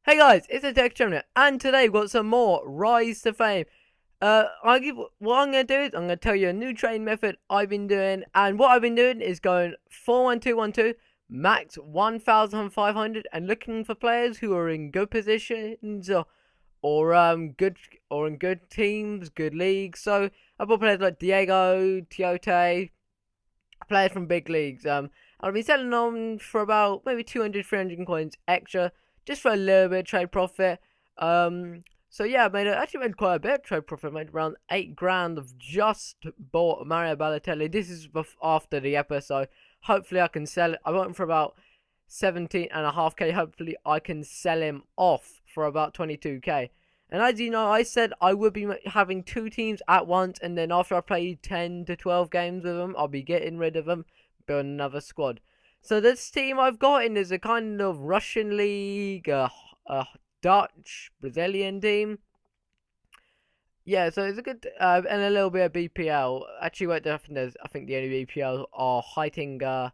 Hey guys, it's the TheTurkeyChampion, and today we've got some more Rise to Fame. What I'm going to do is I'm going to tell you a new training method I've been doing, and what I've been doing is going 4-1-2-1-2, max 1,500, and looking for players who are in good positions or in good teams, good leagues. So I've got players like Diego, Tiote, players from big leagues. I'll be selling them for about maybe 200, 300 coins extra, just for a little bit of trade profit. So yeah, actually made quite a bit of trade profit. I made around 8 grand. Of just bought Mario Balotelli. This is after the episode. Hopefully I can sell it. I bought him for about 17.5k. Hopefully I can sell him off for about 22k. And as you know, I said I would be having 2 teams at once, and then after I play 10 to 12 games with them, I'll be getting rid of them, build another squad. So this team I've got in is a kind of Russian league, Dutch, Brazilian team. Yeah, so it's a good, and a little bit of BPL. Actually, what I think the only BPL are Heitinger,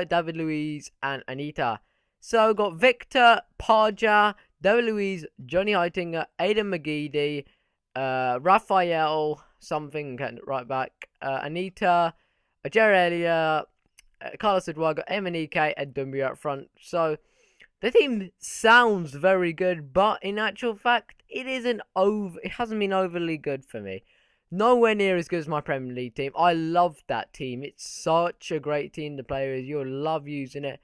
David Luiz, and Anita. So I've got Victor, Parja, David Luiz, Johnny Heitinger, Aidan McGeady, Raphael, something right back, Anita, Jared Elliott, Carlos Eduardo, MNEK, and Dumbia up front. So the team sounds very good, but in actual fact, it hasn't been overly good for me. Nowhere near as good as my Premier League team. I love that team. It's such a great team to play with. You'll love using it.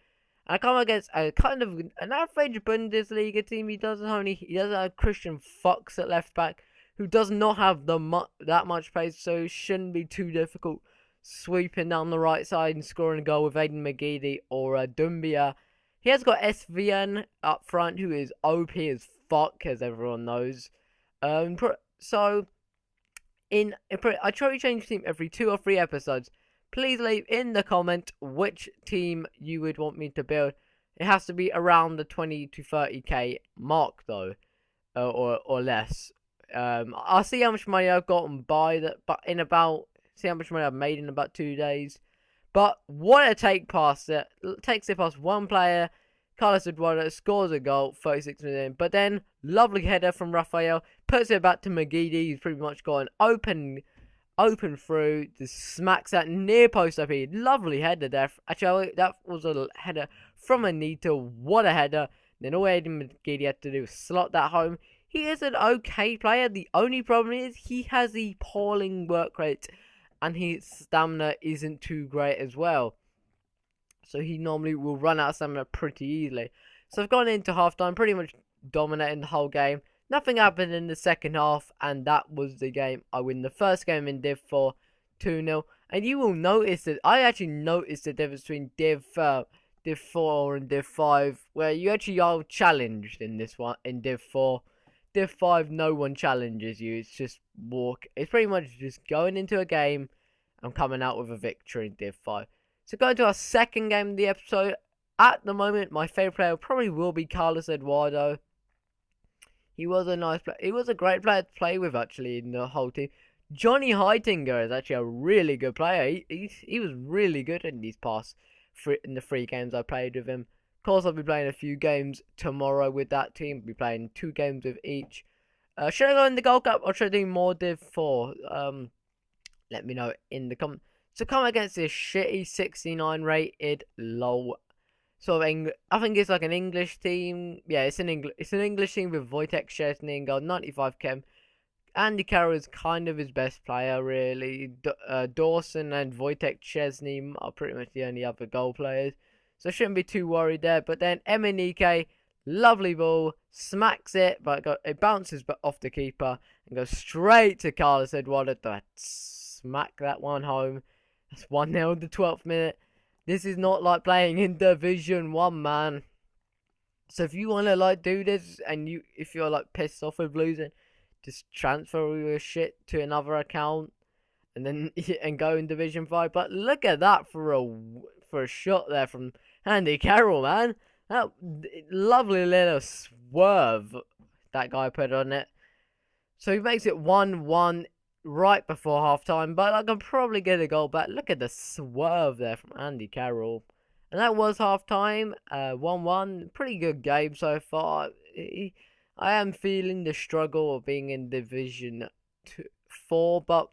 And I come against a kind of an average Bundesliga team. He doesn't have Christian Fox at left back, who does not have that much pace, so it shouldn't be too difficult sweeping down the right side and scoring a goal with Aidan McGeady or Dumbia. He has got SVN up front, who is OP as fuck, as everyone knows. So I try to change team every 2 or 3 episodes. Please leave in the comment which team you would want me to build. It has to be around the 20 to 30k mark though, or less. I'll see how much money I've gotten see how much money I've made in about 2 days. But what a takes it past one player. Carlos Eduardo scores a goal, 36 minutes in. But then, lovely header from Raphael, puts it back to McGeady. He's pretty much got an open through, just smacks that near post up here. Lovely header there. Actually, that was a header from Anita. What a header. Then all Aidan McGeady had to do was slot that home. He is an okay player. The only problem is he has the appalling work rate, and his stamina isn't too great as well. So he normally will run out of stamina pretty easily. So I've gone into halftime, pretty much dominating the whole game. Nothing happened in the second half, and that was the game. I win the first game in Div 4, 2-0. And you will notice that I actually noticed the difference between Div 4 and Div 5, where you actually are challenged in this one, in Div 4. Div 5, no one challenges you. It's just walk. It's pretty much just going into a game and coming out with a victory in Div 5. So going to our second game of the episode. At the moment, my favourite player probably will be Carlos Eduardo. He was a nice player. He was a great player to play with, actually, in the whole team. Johnny Heitinger is actually a really good player. He was really good in these in the 3 games I played with him. Of course, I'll be playing a few games tomorrow with that team. I'll be playing 2 games with each. Should I go in the Gold Cup or should I do more Div 4? Let me know in the comments. So come against this shitty 69 rated low sort of I think it's like an English team. Yeah, it's an English team with Wojtek Szczesny in goal, 95 chem. Andy Carroll is kind of his best player, really. Dawson and Wojtek Szczesny are pretty much the only other goal players. So I shouldn't be too worried there. But then MNEK, lovely ball, smacks it, but it bounces off the keeper and goes straight to Carlos Eduardo to smack that one home. That's 1-0 in the 12th minute. This is not like playing in Division 1, man. So if you want to do this, and if you're pissed off with losing, just transfer your shit to another account and then go in Division 5. But look at that for a shot there from Andy Carroll, man. That lovely little swerve that guy put on it. So he makes it 1-1 right before half time, but I can probably get a goal back. Look at the swerve there from Andy Carroll. And that was half time. 1-1. Pretty good game so far. I am feeling the struggle of being in Division 4, but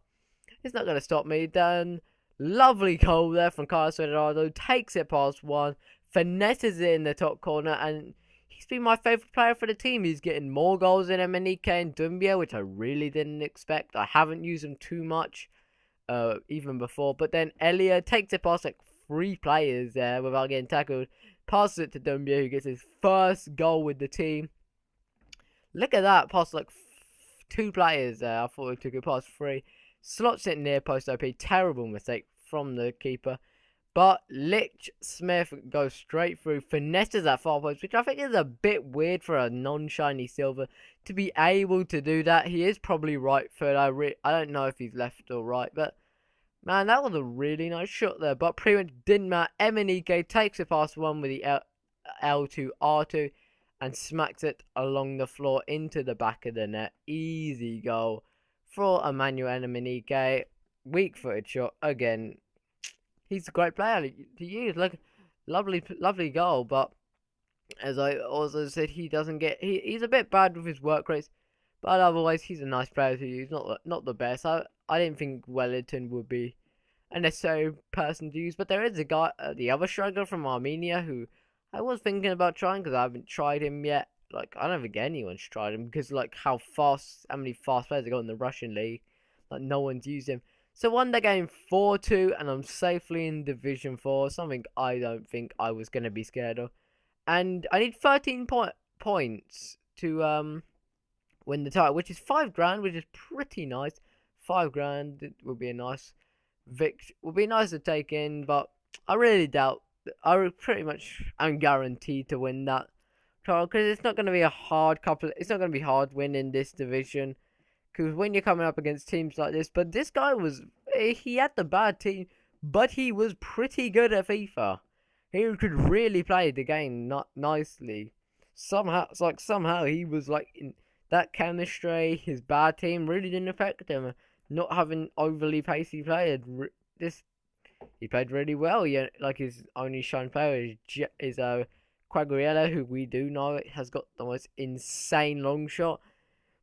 it's not going to stop me. Then, lovely goal there from Carlos Eduardo. Takes it past one. Finesses it in the top corner. And he's been my favourite player for the team. He's getting more goals than Emenike and Doumbia, which I really didn't expect. I haven't used him too much, even before. But then Elia takes it past like 3 players there without getting tackled. Passes it to Doumbia, who gets his first goal with the team. Look at that, past like 2 players there. I thought he took it past 3. Slots it near post OP. Terrible mistake from the keeper. But Lich Smith goes straight through, finesses that far post, which I think is a bit weird for a non-shiny silver to be able to do that. He is probably right foot. I don't know if he's left or right, but man, that was a really nice shot there. But pretty much didn't matter. Emenike takes it past one with the L2 R2 and smacks it along the floor into the back of the net. Easy goal for Emmanuel Emenike. Weak-footed shot again. He's a great player to use. Look, lovely goal. But as I also said, he doesn't get. He's a bit bad with his work rates, but otherwise he's a nice player to use. Not the best. I didn't think Wellington would be a necessary person to use, but there is a guy, the other striker from Armenia, who I was thinking about trying because I haven't tried him yet. Like, I don't think anyone's tried him because like how many fast players they got in the Russian league. Like, no one's used him. So won the game 4-2, and I'm safely in Division 4, something I don't think I was going to be scared of. And I need 13 points to win the title, which is $5,000, which is pretty nice. $5,000 it would be a nice would be nice to take in, but I really doubt. I'm guaranteed to win that title because it's not going to be a hard It's not going to be hard win in this division. Because when you're coming up against teams like this, but this guy he had the bad team, but he was pretty good at FIFA. He could really play the game nicely. Somehow he was like in that chemistry. His bad team really didn't affect him. Not having overly pacey players, he played really well. Yeah, like his only shown player is Quagliarella, who we do know has got the most insane long shot.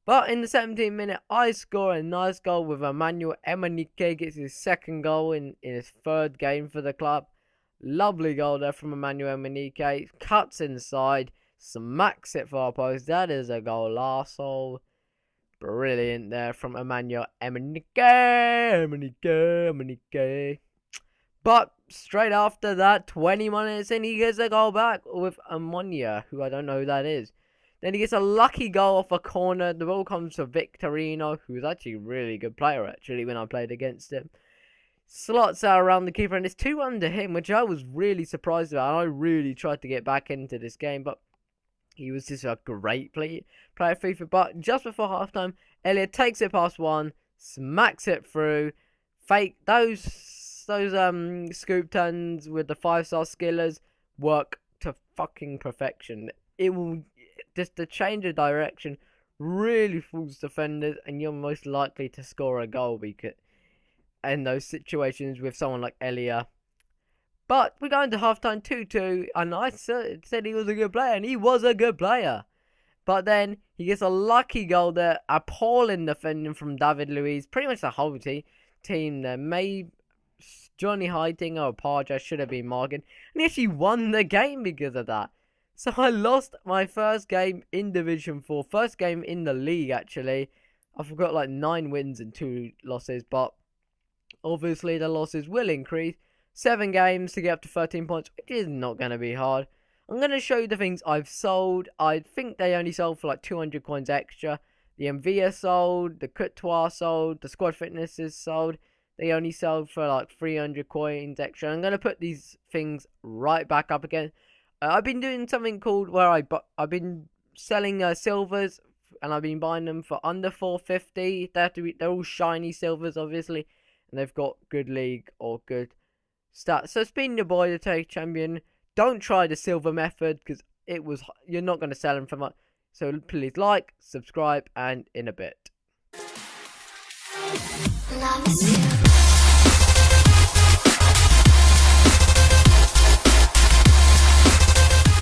But in the 17th minute, I score a nice goal with Emmanuel Emenike. Gets his second goal in his 3rd game for the club. Lovely goal there from Emmanuel Emenike. Cuts inside, smacks it far post. That is a goal, arsehole. Brilliant there from Emmanuel Emenike. But straight after that, 20 minutes in, he gets a goal back with Ammonia, who I don't know who that is. Then he gets a lucky goal off a corner. The ball comes to Victorino, who's actually a really good player, when I played against him. Slots out around the keeper, and it's 2-1 to him, which I was really surprised about. I really tried to get back into this game, but he was just a great player FIFA. But just before halftime, Elliot takes it past one, smacks it through. Fake those scoop turns with the 5-star skillers work to fucking perfection. It will just the change of direction really fools defenders, and you're most likely to score a goal because in those situations with someone like Elia. But we go into halftime 2-2, and I said he was a good player, and he was a good player. But then he gets a lucky goal there, appalling defending from David Luiz. Pretty much the whole team there. Maybe Johnny Heitinga or Parja should have been marking, and he actually won the game because of that. So I lost my first game in Division 4, first game in the league actually. I've got like 9 wins and 2 losses, but obviously the losses will increase. 7 games to get up to 13 points, which is not going to be hard. I'm going to show you the things I've sold. I think they only sold for like 200 coins extra. The Envia sold, the Couture sold, the Squad Fitness is sold. They only sold for like 300 coins extra. I'm going to put these things right back up again. I've been doing something called where I've been selling silvers, and I've been buying them for under 450. They're all shiny silvers, obviously, and they've got good league or good stats. So it's been your boy, the Turkey Champion. Don't try the silver method because you're not going to sell them for much. So please like, subscribe, and in a bit.